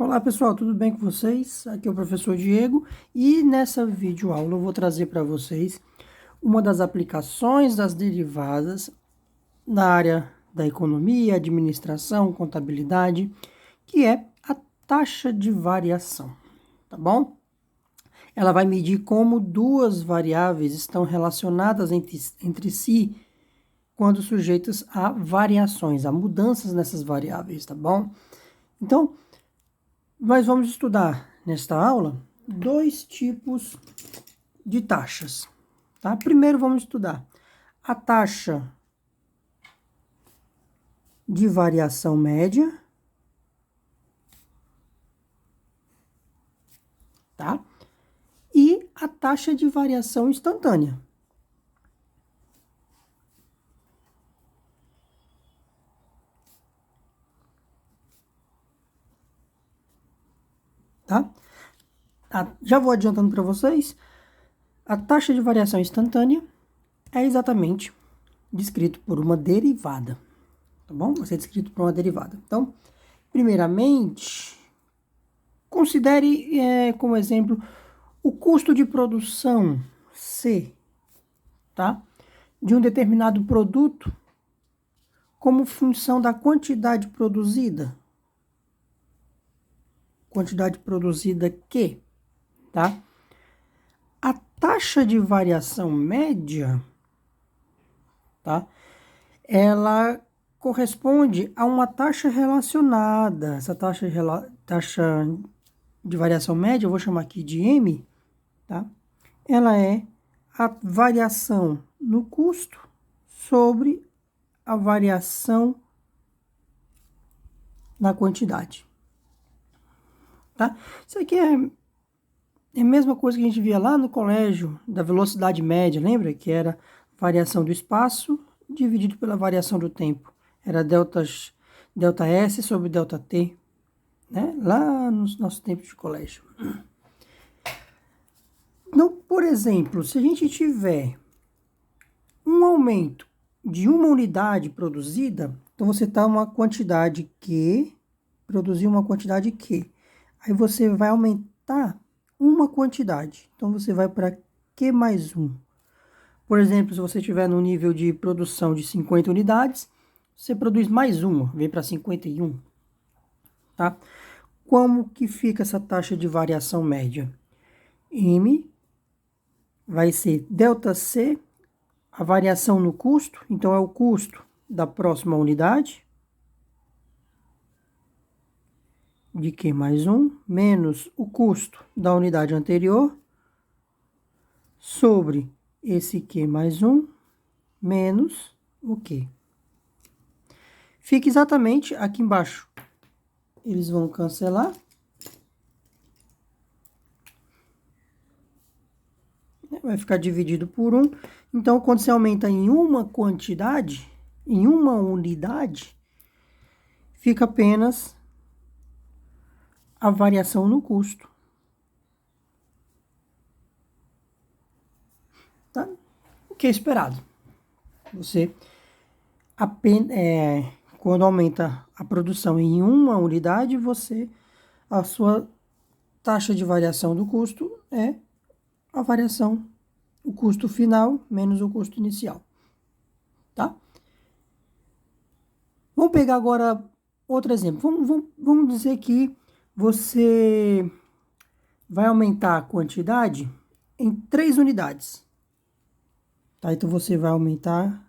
Olá pessoal, tudo bem com vocês? Aqui é o professor Diego e nessa videoaula eu vou trazer para vocês uma das aplicações das derivadas na área da economia, administração, contabilidade, que é a taxa de variação, tá bom? Ela vai medir como duas variáveis estão relacionadas entre si quando sujeitas a variações, a mudanças nessas variáveis, tá bom? Então, nós vamos estudar nesta aula dois tipos de taxas, tá? Primeiro vamos estudar a taxa de variação média, tá? E a taxa de variação instantânea. Tá? Já vou adiantando para vocês, a taxa de variação instantânea é exatamente descrito por uma derivada, tá bom? Vai ser descrito por uma derivada. Então, primeiramente, considere como exemplo o custo de produção C, tá? De um determinado produto como função da quantidade produzida. Quantidade produzida Q, tá? A taxa de variação média, tá? Ela corresponde a uma taxa relacionada. Essa taxa de variação média, eu vou chamar aqui de M, tá? Ela é a variação no custo sobre a variação na quantidade, tá? Isso aqui é a mesma coisa que a gente via lá no colégio da velocidade média, lembra? Que era variação do espaço dividido pela variação do tempo. Era delta S sobre delta T, né? Lá nos nossos tempos de colégio. Então, por exemplo, se a gente tiver um aumento de uma unidade produzida, então você está uma quantidade Q, produzir uma quantidade Q. Aí você vai aumentar uma quantidade. Então, você vai para Q mais 1. Por exemplo, se você estiver no nível de produção de 50 unidades, você produz mais uma, vem para 51. Tá? Como que fica essa taxa de variação média? M vai ser ΔC, a variação no custo, então é o custo da próxima unidade, de Q mais 1, menos o custo da unidade anterior, sobre esse Q mais 1, menos o Q. Fica exatamente aqui embaixo. Eles vão cancelar. Vai ficar dividido por 1. Então, quando você aumenta em uma quantidade, em uma unidade, fica apenas a variação no custo. Tá? O que é esperado? Você quando aumenta a produção em uma unidade, a sua taxa de variação do custo é a variação, o custo final menos o custo inicial, tá? Vamos pegar agora outro exemplo. Vamos dizer que você vai aumentar a quantidade em 3 unidades, tá? Então, você vai aumentar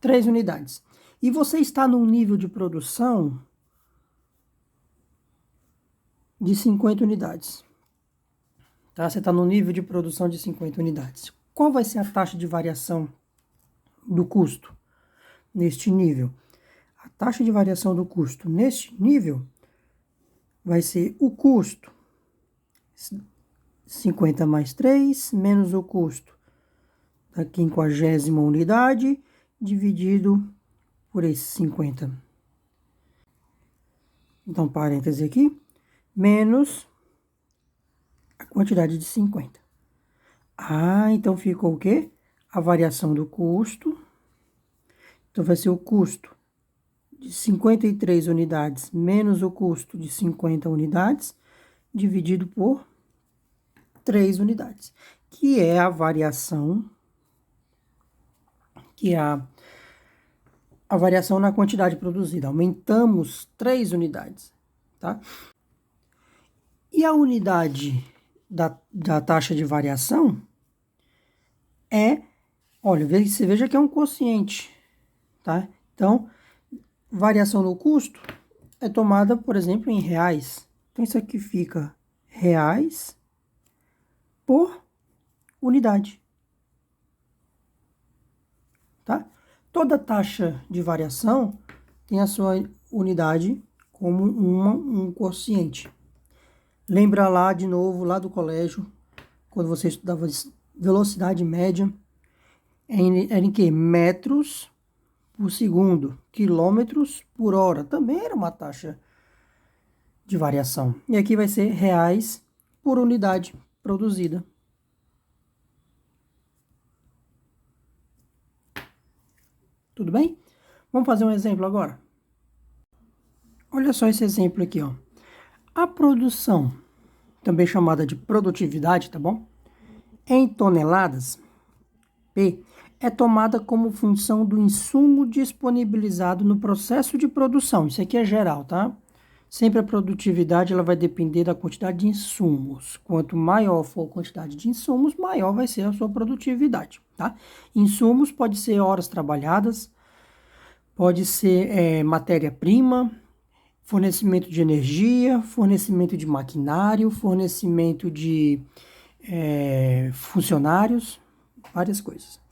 3 unidades. E você está num nível de produção de 50 unidades. Tá? Você está no nível de produção de 50 unidades. Qual vai ser a taxa de variação do custo neste nível? A taxa de variação do custo neste nível vai ser o custo 50 mais 3, menos o custo da 50ª unidade, dividido por esse 50. Então, parêntese aqui, menos a quantidade de 50. Então ficou o quê? A variação do custo. Então, vai ser o custo de 53 unidades menos o custo de 50 unidades, dividido por 3 unidades, que é a variação, a variação na quantidade produzida. Aumentamos 3 unidades, tá? E a unidade da taxa de variação é, olha, você veja que é um quociente, tá? Então, variação no custo é tomada, por exemplo, em reais. Então, isso aqui fica reais por unidade, tá? Toda taxa de variação tem a sua unidade como um quociente. Lembra lá, de novo, lá do colégio, quando você estudava velocidade média, era em que? Metros por segundo, quilômetros por hora. Também era uma taxa de variação. E aqui vai ser reais por unidade produzida. Tudo bem? Vamos fazer um exemplo agora? Olha só esse exemplo aqui, ó. A produção, também chamada de produtividade, tá bom? Em toneladas, P, é tomada como função do insumo disponibilizado no processo de produção. Isso aqui é geral, tá? Sempre a produtividade ela vai depender da quantidade de insumos. Quanto maior for a quantidade de insumos, maior vai ser a sua produtividade, tá? Insumos pode ser horas trabalhadas, pode ser matéria-prima, fornecimento de energia, fornecimento de maquinário, fornecimento de funcionários, várias coisas.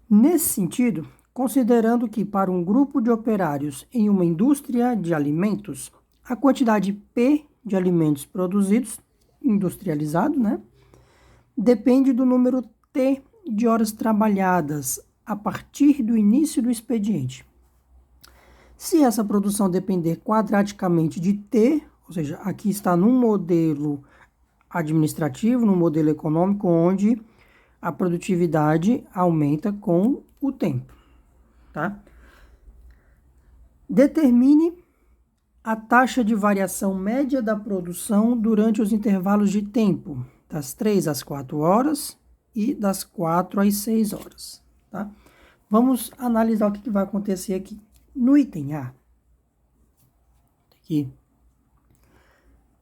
Nesse sentido, considerando que para um grupo de operários em uma indústria de alimentos, a quantidade P de alimentos produzidos, industrializado, né, depende do número T de horas trabalhadas a partir do início do expediente. Se essa produção depender quadraticamente de T, ou seja, aqui está num modelo administrativo, num modelo econômico, onde a produtividade aumenta com o tempo, tá? Determine a taxa de variação média da produção durante os intervalos de tempo, das 3 às 4 horas e das 4 às 6 horas, tá? Vamos analisar o que vai acontecer aqui. No item A, aqui,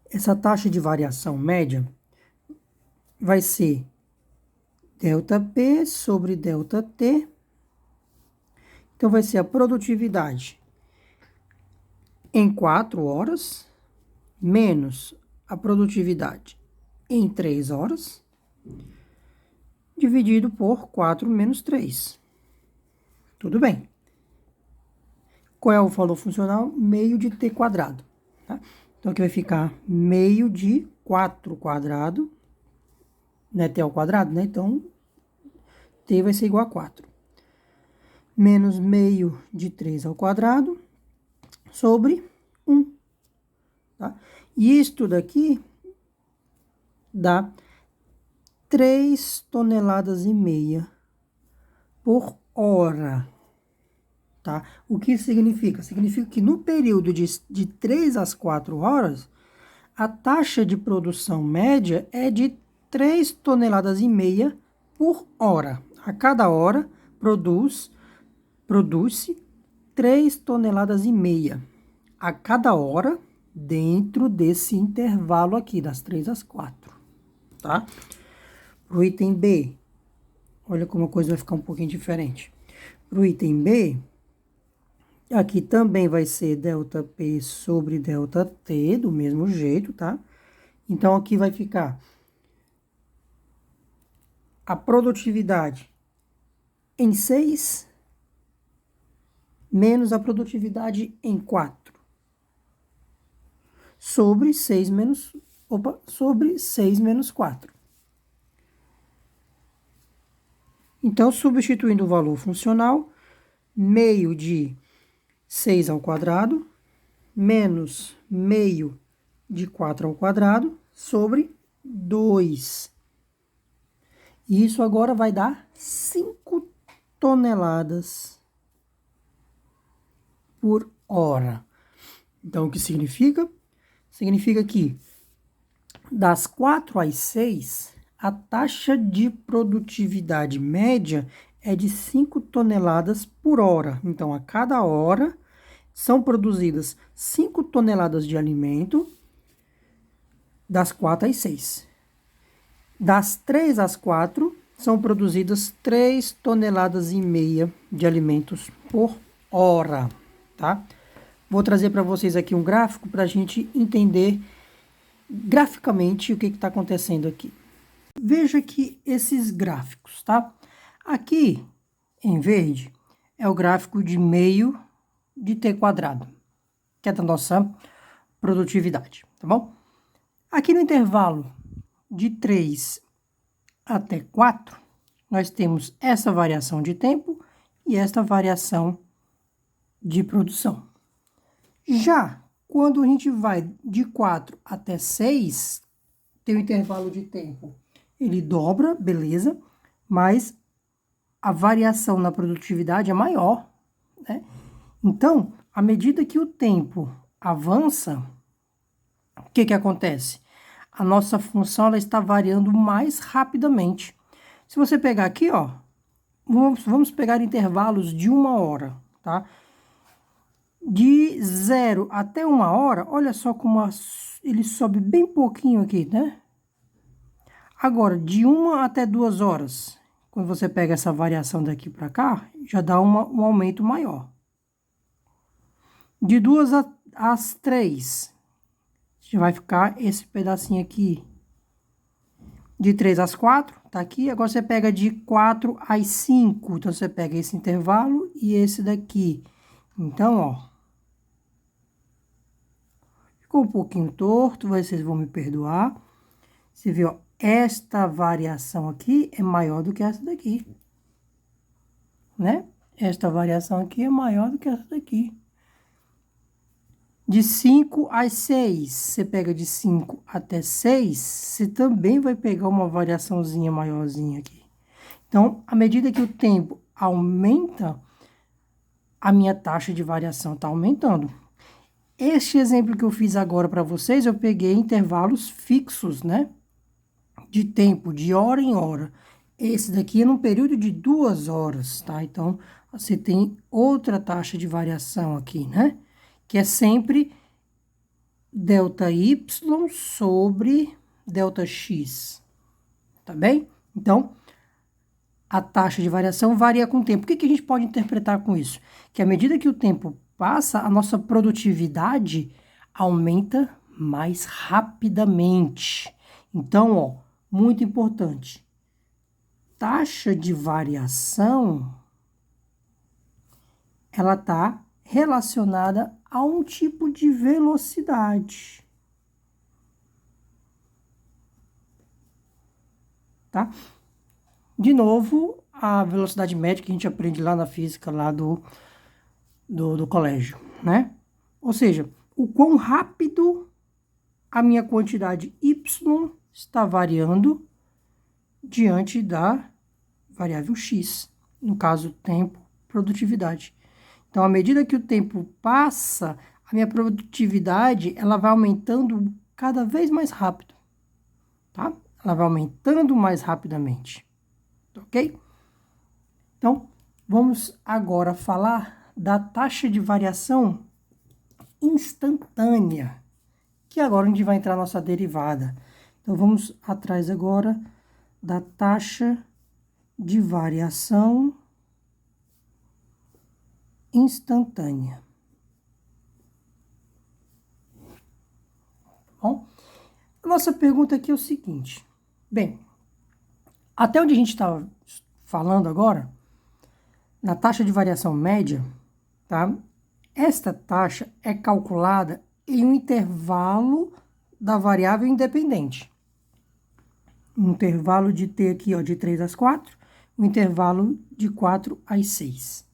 essa taxa de variação média vai ser ΔP sobre ΔT. Então, vai ser a produtividade em 4 horas, menos a produtividade em 3 horas, dividido por 4 menos 3. Tudo bem. Qual é o valor funcional? Meio de t quadrado. Tá? Então, aqui vai ficar meio de 4 quadrado, né? T ao quadrado, né? Então, t vai ser igual a 4. Menos meio de 3 ao quadrado sobre 1. Tá? E isto daqui dá 3 toneladas e meia por hora. Tá? O que significa? Significa que no período de 3 às 4 horas, a taxa de produção média é de 3 toneladas e meia por hora. A cada hora produz-se 3 toneladas e meia. A cada hora, dentro desse intervalo aqui, das 3 às 4. Tá? Para o item B, olha como a coisa vai ficar um pouquinho diferente. Para o item B, aqui também vai ser ΔP sobre ΔT, do mesmo jeito, tá? Então, aqui vai ficar a produtividade em 6 menos a produtividade em 4 sobre 6 menos 4. Então, substituindo o valor funcional, meio de 6 ao quadrado menos meio de 4 ao quadrado sobre 2. Isso agora vai dar 5 toneladas por hora. Então, o que significa? Significa que das 4 às 6, a taxa de produtividade média é de 5 toneladas por hora. Então, a cada hora são produzidas 5 toneladas de alimento das 4 às 6. Das 3 às 4, são produzidas 3 toneladas e meia de alimentos por hora, tá? Vou trazer para vocês aqui um gráfico para a gente entender graficamente o que está acontecendo aqui. Veja aqui esses gráficos, tá? Aqui, em verde, é o gráfico de meio de t quadrado, que é da nossa produtividade, tá bom? Aqui no intervalo de 3 até 4, nós temos essa variação de tempo e esta variação de produção. Já quando a gente vai de 4 até 6, tem um intervalo de tempo, ele dobra, beleza, mas a variação na produtividade é maior, né? Então, à medida que o tempo avança, o que acontece? A nossa função ela está variando mais rapidamente. Se você pegar aqui, ó, vamos pegar intervalos de 1 hora, tá? De 0 até 1 hora, olha só como ele sobe bem pouquinho aqui, né? Agora, de 1 até 2 horas, quando você pega essa variação daqui para cá, já dá um aumento maior. De 2 às 3, já vai ficar esse pedacinho aqui. De 3 às 4, tá aqui. Agora você pega de 4 às 5. Então, você pega esse intervalo e esse daqui. Então, ó. Ficou um pouquinho torto, vocês vão me perdoar. Você vê, ó. Esta variação aqui é maior do que essa daqui. Né? Esta variação aqui é maior do que essa daqui. De 5 às 6, você pega de 5 até 6, você também vai pegar uma variaçãozinha maiorzinha aqui. Então, à medida que o tempo aumenta, a minha taxa de variação está aumentando. Este exemplo que eu fiz agora para vocês, eu peguei intervalos fixos, né? De tempo, de hora em hora. Esse daqui é num período de 2 horas, tá? Então, você tem outra taxa de variação aqui, né? Que é sempre ΔY sobre ΔX, tá bem? Então, a taxa de variação varia com o tempo. O que a gente pode interpretar com isso? Que à medida que o tempo passa, a nossa produtividade aumenta mais rapidamente. Então, ó, muito importante. Taxa de variação, ela está relacionada a um tipo de velocidade. Tá? De novo, a velocidade média que a gente aprende lá na física, lá do colégio, né? Ou seja, o quão rápido a minha quantidade Y está variando diante da variável X. No caso, tempo, produtividade. Então, à medida que o tempo passa, a minha produtividade, ela vai aumentando cada vez mais rápido, tá? Ela vai aumentando mais rapidamente, ok? Então, vamos agora falar da taxa de variação instantânea, que agora a gente vai entrar na nossa derivada. Então, vamos atrás agora da taxa de variação instantânea. Bom, a nossa pergunta aqui é o seguinte. Bem, até onde a gente estava falando agora, na taxa de variação média, tá? Esta taxa é calculada em um intervalo da variável independente. Um intervalo de t aqui, ó, de 3 às 4, um intervalo de 4 às 6.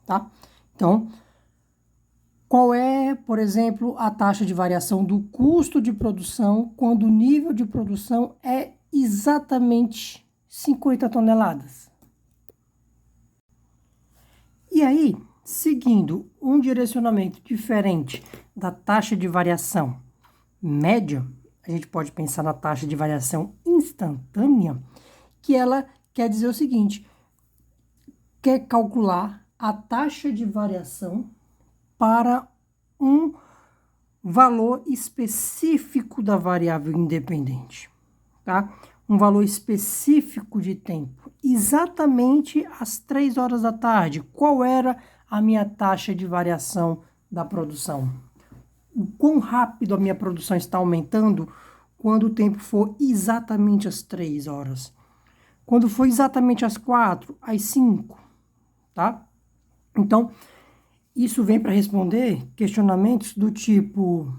Tá? Então, qual é, por exemplo, a taxa de variação do custo de produção quando o nível de produção é exatamente 50 toneladas? E aí, seguindo um direcionamento diferente da taxa de variação média, a gente pode pensar na taxa de variação instantânea, que ela quer dizer o seguinte: quer calcular a taxa de variação para um valor específico da variável independente, tá? Um valor específico de tempo, exatamente às 3 horas da tarde. Qual era a minha taxa de variação da produção? O quão rápido a minha produção está aumentando quando o tempo for exatamente às 3 horas? Quando for exatamente às 4, às 5, tá? Então, isso vem para responder questionamentos do tipo: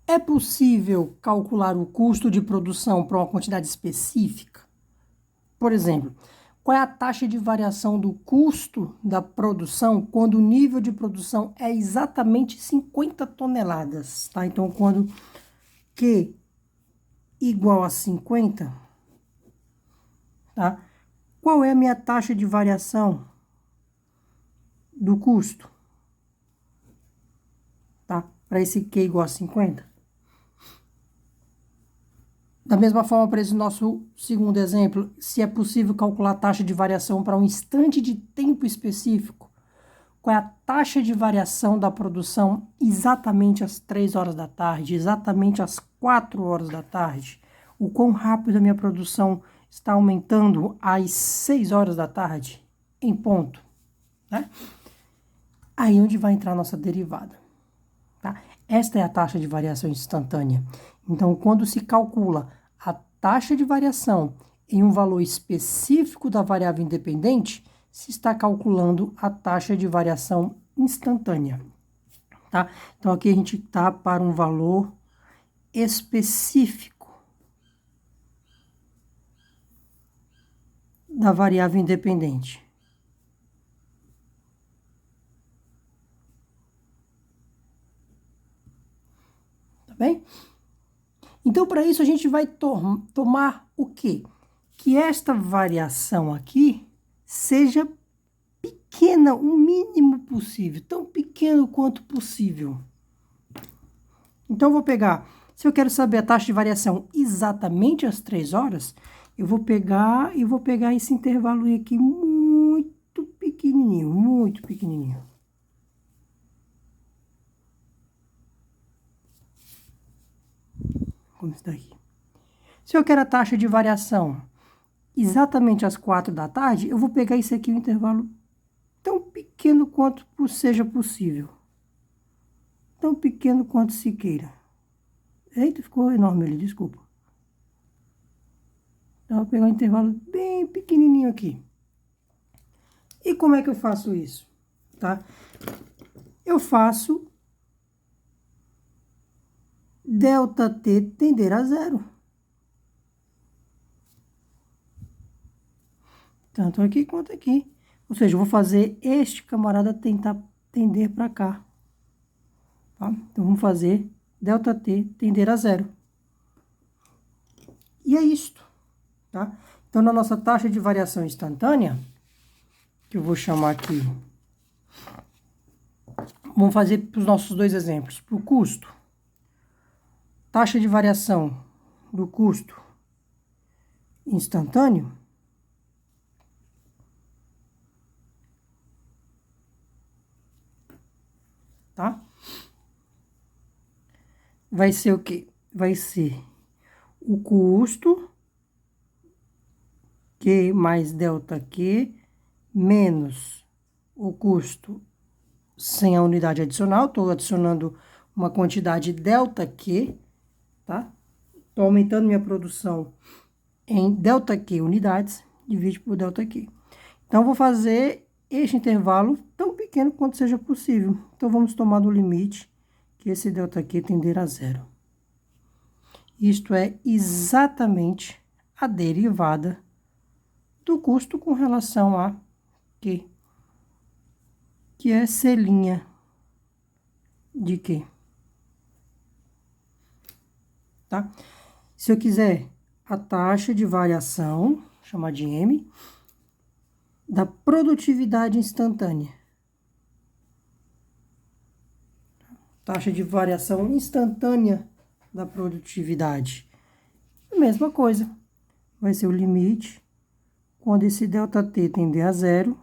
é possível calcular o custo de produção para uma quantidade específica? Por exemplo, qual é a taxa de variação do custo da produção quando o nível de produção é exatamente 50 toneladas, tá? Então, quando Q igual a 50, tá? Qual é a minha taxa de variação do custo, tá? Para esse Q igual a 50. Da mesma forma, para esse nosso segundo exemplo, se é possível calcular a taxa de variação para um instante de tempo específico, qual é a taxa de variação da produção exatamente às 3 horas da tarde, exatamente às 4 horas da tarde? O quão rápido a minha produção está aumentando às 6 horas da tarde, em ponto, né? Aí onde vai entrar a nossa derivada, tá? Esta é a taxa de variação instantânea. Então, quando se calcula a taxa de variação em um valor específico da variável independente, se está calculando a taxa de variação instantânea, tá? Então, aqui a gente está para um valor específico da variável independente. Tá bem? Então, para isso, a gente vai tomar o quê? Que esta variação aqui seja pequena, o mínimo possível, tão pequeno quanto possível. Então, eu vou pegar, se eu quero saber a taxa de variação exatamente às 3 horas, eu vou pegar esse intervalo aqui muito pequenininho, muito pequenininho. Como isso daqui. Se eu quero a taxa de variação exatamente às 4 da tarde, eu vou pegar esse aqui, um intervalo tão pequeno quanto seja possível. Tão pequeno quanto se queira. Eita, ficou enorme ali, desculpa. Então, eu vou pegar um intervalo bem pequenininho aqui. E como é que eu faço isso? Tá? Eu faço ΔT tender a zero. Tanto aqui quanto aqui. Ou seja, eu vou fazer este camarada tentar tender para cá. Tá? Então, vamos fazer ΔT tender a zero. E é isto. Tá? Então, na nossa taxa de variação instantânea, que eu vou chamar aqui, vamos fazer para os nossos dois exemplos. Para o custo, taxa de variação do custo instantâneo, tá? Vai ser o quê? Vai ser o custo Q mais ΔQ menos o custo sem a unidade adicional. Estou adicionando uma quantidade ΔQ, tá? Estou aumentando minha produção em ΔQ unidades, divide por ΔQ. Então, vou fazer este intervalo tão pequeno quanto seja possível. Então, vamos tomar do limite que esse ΔQ tender a zero. Isto é exatamente a derivada do custo com relação a Q, que é C' de Q. Tá? Se eu quiser a taxa de variação, chamar de M, da produtividade instantânea. Taxa de variação instantânea da produtividade. A mesma coisa. Vai ser o limite quando esse ΔT tender a zero.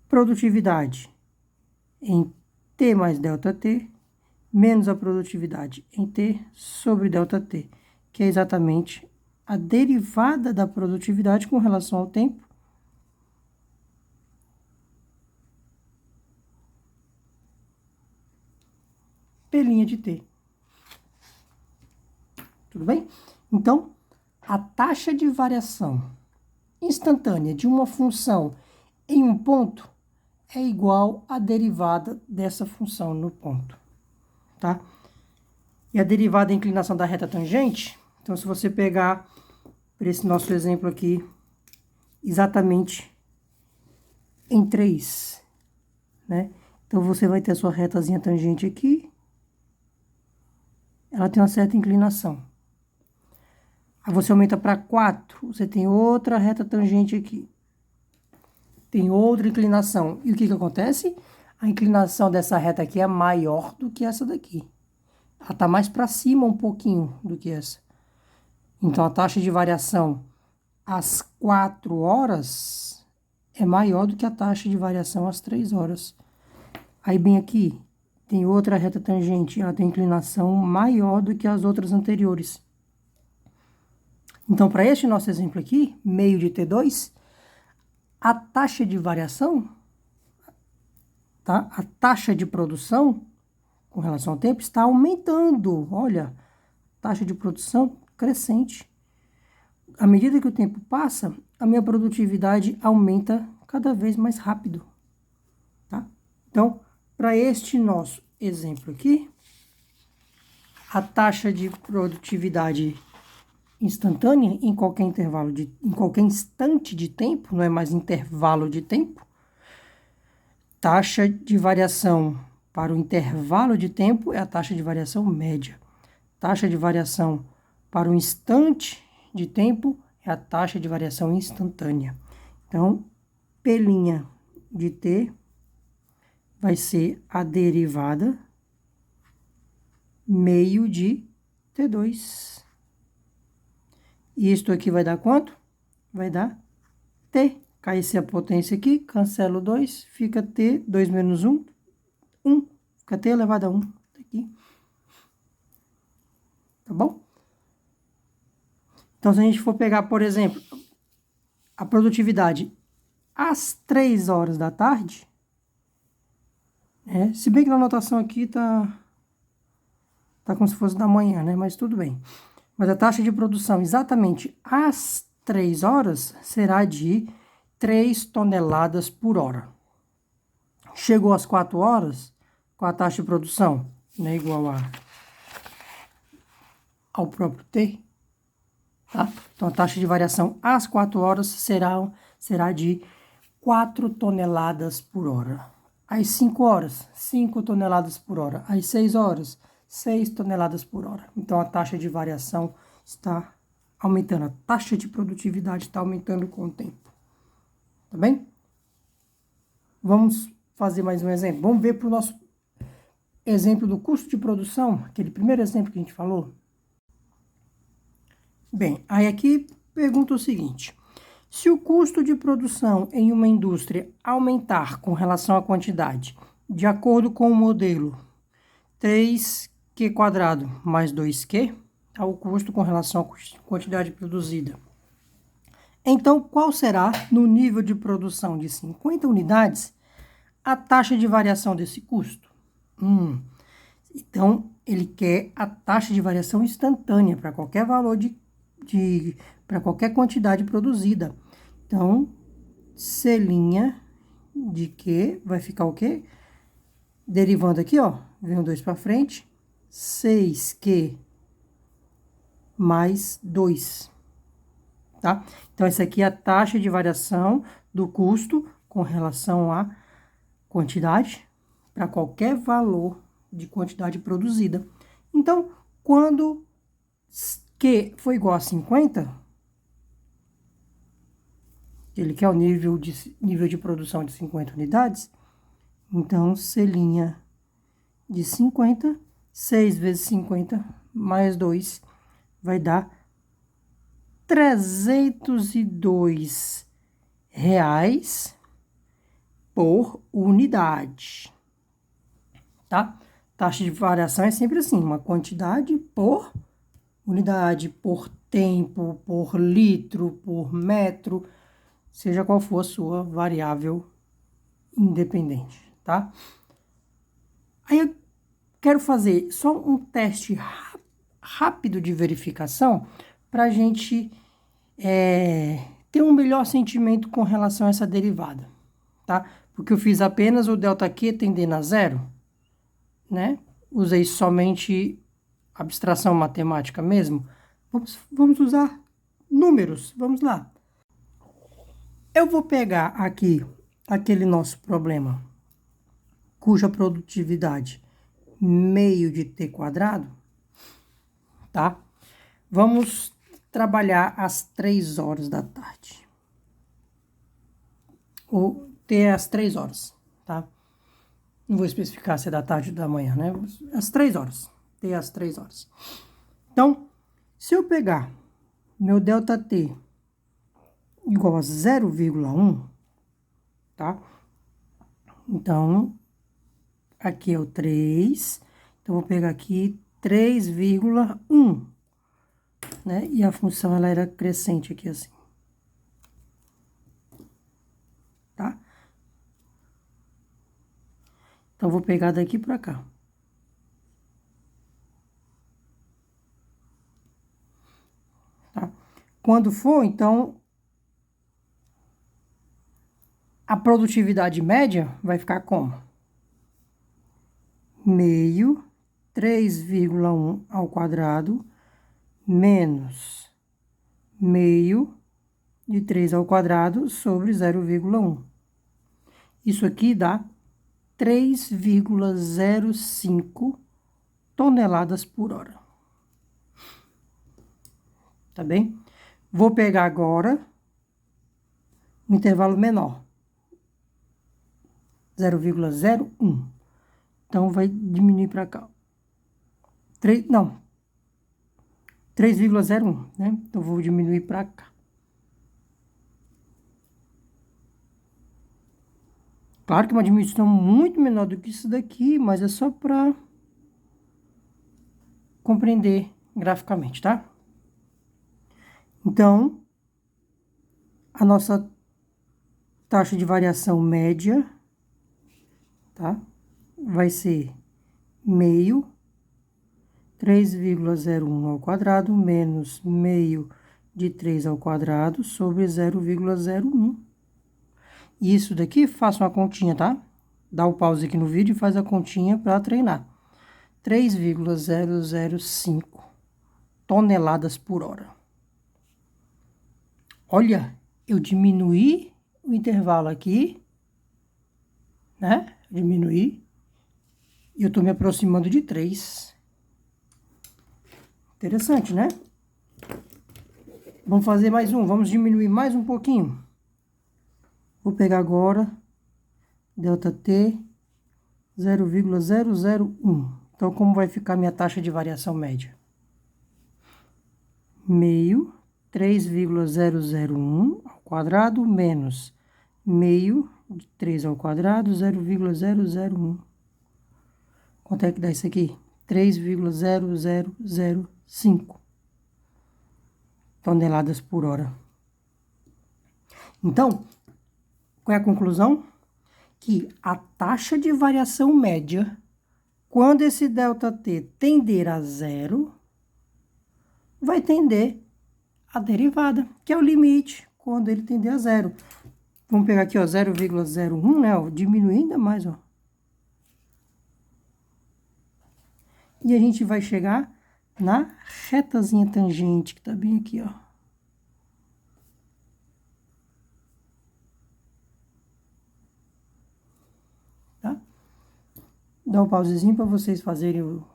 Produtividade em T mais ΔT, menos a produtividade em T sobre ΔT, que é exatamente a derivada da produtividade com relação ao tempo. P' de T. Tudo bem? Então, a taxa de variação instantânea de uma função em um ponto é igual à derivada dessa função no ponto, tá? E a derivada da inclinação da reta tangente, então se você pegar, para esse nosso exemplo aqui, exatamente em 3, né? Então você vai ter a sua retazinha tangente aqui, ela tem uma certa inclinação. Aí você aumenta para 4, você tem outra reta tangente aqui. Tem outra inclinação. E o que acontece? A inclinação dessa reta aqui é maior do que essa daqui. Ela está mais para cima um pouquinho do que essa. Então, a taxa de variação às 4 horas é maior do que a taxa de variação às 3 horas. Aí, bem aqui, tem outra reta tangente. Ela tem inclinação maior do que as outras anteriores. Então, para este nosso exemplo aqui, meio de T2, a taxa de variação, tá? A taxa de produção, com relação ao tempo, está aumentando. Olha, taxa de produção crescente. À medida que o tempo passa, a minha produtividade aumenta cada vez mais rápido, tá? Então, para este nosso exemplo aqui, a taxa de produtividade instantânea em qualquer intervalo em qualquer instante de tempo, não é mais intervalo de tempo. Taxa de variação para o intervalo de tempo é a taxa de variação média. Taxa de variação para o instante de tempo é a taxa de variação instantânea. Então, P' de T vai ser a derivada meio de T2. E isto aqui vai dar quanto? Vai dar T. Cai a potência aqui, cancela o 2, fica T, 2 menos 1, 1. Fica T elevado a 1. Aqui. Tá bom? Então, se a gente for pegar, por exemplo, a produtividade às 3 horas da tarde, se bem que na anotação aqui tá como se fosse da manhã, né? Mas tudo bem. Mas a taxa de produção exatamente às 3 horas será de 3 toneladas por hora. Chegou às 4 horas, com a taxa de produção, né, igual ao próprio T, tá? Então, a taxa de variação às 4 horas será de 4 toneladas por hora. Às 5 horas, 5 toneladas por hora. Às 6 horas, 6 toneladas por hora. Então, a taxa de variação está aumentando. A taxa de produtividade está aumentando com o tempo. Tá bem? Vamos fazer mais um exemplo. Vamos ver para o nosso exemplo do custo de produção, aquele primeiro exemplo que a gente falou. Bem, aí aqui pergunta o seguinte: se o custo de produção em uma indústria aumentar com relação à quantidade, de acordo com o modelo 3Q² mais 2Q, ao custo com relação à quantidade produzida. Então, qual será, no nível de produção de 50 unidades, a taxa de variação desse custo? Então, ele quer a taxa de variação instantânea para qualquer valor para qualquer quantidade produzida. Então, C' de Q vai ficar o quê? Derivando aqui, ó, vem o 2 para frente, 6Q mais 2, tá? Então, essa aqui é a taxa de variação do custo com relação à quantidade para qualquer valor de quantidade produzida. Então, quando Q for igual a 50, Ele quer o nível de produção de 50 unidades. Então, C' de 50, 6 vezes 50 mais 2 vai dar R$ 302 por unidade, tá? Taxa de variação é sempre assim, uma quantidade por unidade, por tempo, por litro, por metro, seja qual for a sua variável independente, tá? Aí eu quero fazer só um teste rápido de verificação para a gente ter um melhor sentimento com relação a essa derivada, tá? Porque eu fiz apenas o ΔQ tendendo a zero, né? Usei somente abstração matemática mesmo. Vamos usar números, vamos lá. Eu vou pegar aqui aquele nosso problema, cuja produtividade meio de t quadrado, tá? Vamos trabalhar às 3 horas da tarde. Ou t às 3 horas, tá? Não vou especificar se é da tarde ou da manhã, né? Às 3 horas. T às 3 horas. Então, se eu pegar meu ΔT igual a 0,1, tá? Então, aqui é o 3. Então, vou pegar aqui 3,1, né? E a função, ela era crescente aqui, assim. Tá? Então, vou pegar daqui para cá. Tá? Quando for, então, a produtividade média vai ficar como? Meio, 3,1 ao quadrado, menos meio de 3 ao quadrado sobre 0,1. Isso aqui dá 3,05 toneladas por hora. Tá bem? Vou pegar agora um intervalo menor. 0,01. Então, vai diminuir para cá. 3,01, né? Então, vou diminuir para cá. Claro que é uma diminuição muito menor do que isso daqui, mas é só para compreender graficamente, tá? Então, a nossa taxa de variação média, tá? Vai ser meio, 3,01 ao quadrado, menos meio de 3 ao quadrado, sobre 0,01. E isso daqui, faça uma continha, tá? Dá o pause aqui no vídeo e faz a continha para treinar. 3,005 toneladas por hora. Olha, eu diminuí o intervalo aqui, né? Diminuí. E eu tô me aproximando de 3. Interessante, né? Vamos fazer mais um. Vamos diminuir mais um pouquinho. Vou pegar agora ΔT 0,001. Então, como vai ficar minha taxa de variação média? Meio, 3,001 ao quadrado, menos meio de 3 ao quadrado, 0,001. Quanto é que dá isso aqui? 3,0005 toneladas por hora. Então, qual é a conclusão? Que a taxa de variação média, quando esse ΔT tender a zero, vai tender a derivada, que é o limite, quando ele tender a zero. Vamos pegar aqui, ó, 0,01, né, ó, diminuir ainda mais, ó. E a gente vai chegar na retazinha tangente, que tá bem aqui, ó. Tá? Dá um pausezinho para vocês fazerem o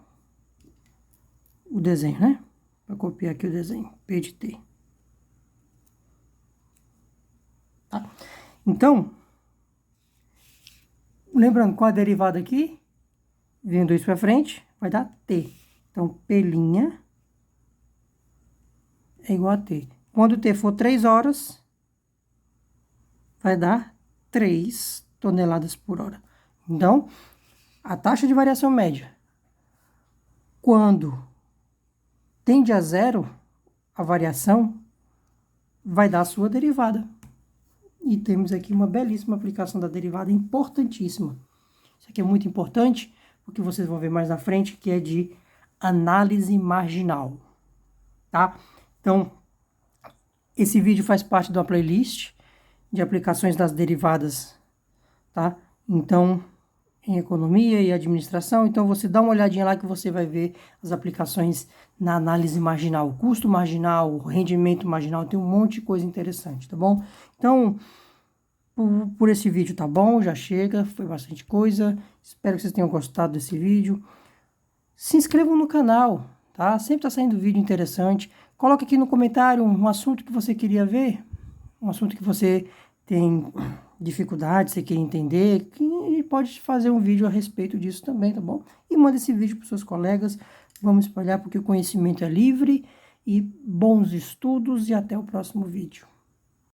desenho, né? Para copiar aqui o desenho, P de T. Então, lembrando, com a derivada aqui, vindo isso para frente, vai dar T. Então, P' é igual a T. Quando T for 3 horas, vai dar 3 toneladas por hora. Então, a taxa de variação média, quando tende a zero, a variação vai dar a sua derivada. E temos aqui uma belíssima aplicação da derivada, importantíssima. Isso aqui é muito importante, porque vocês vão ver mais na frente, que é de análise marginal, tá? Então, esse vídeo faz parte de uma playlist de aplicações das derivadas, tá? Então, em economia e administração, então você dá uma olhadinha lá que você vai ver as aplicações na análise marginal, custo marginal, rendimento marginal, tem um monte de coisa interessante, tá bom? Então, por esse vídeo tá bom, já chega, foi bastante coisa, espero que vocês tenham gostado desse vídeo. Se inscrevam no canal, tá? Sempre tá saindo vídeo interessante. Coloque aqui no comentário um assunto que você queria ver, um assunto que você tem dificuldade, você quer entender, e pode fazer um vídeo a respeito disso também, tá bom? E manda esse vídeo para seus colegas, vamos espalhar porque o conhecimento é livre, e bons estudos, e até o próximo vídeo.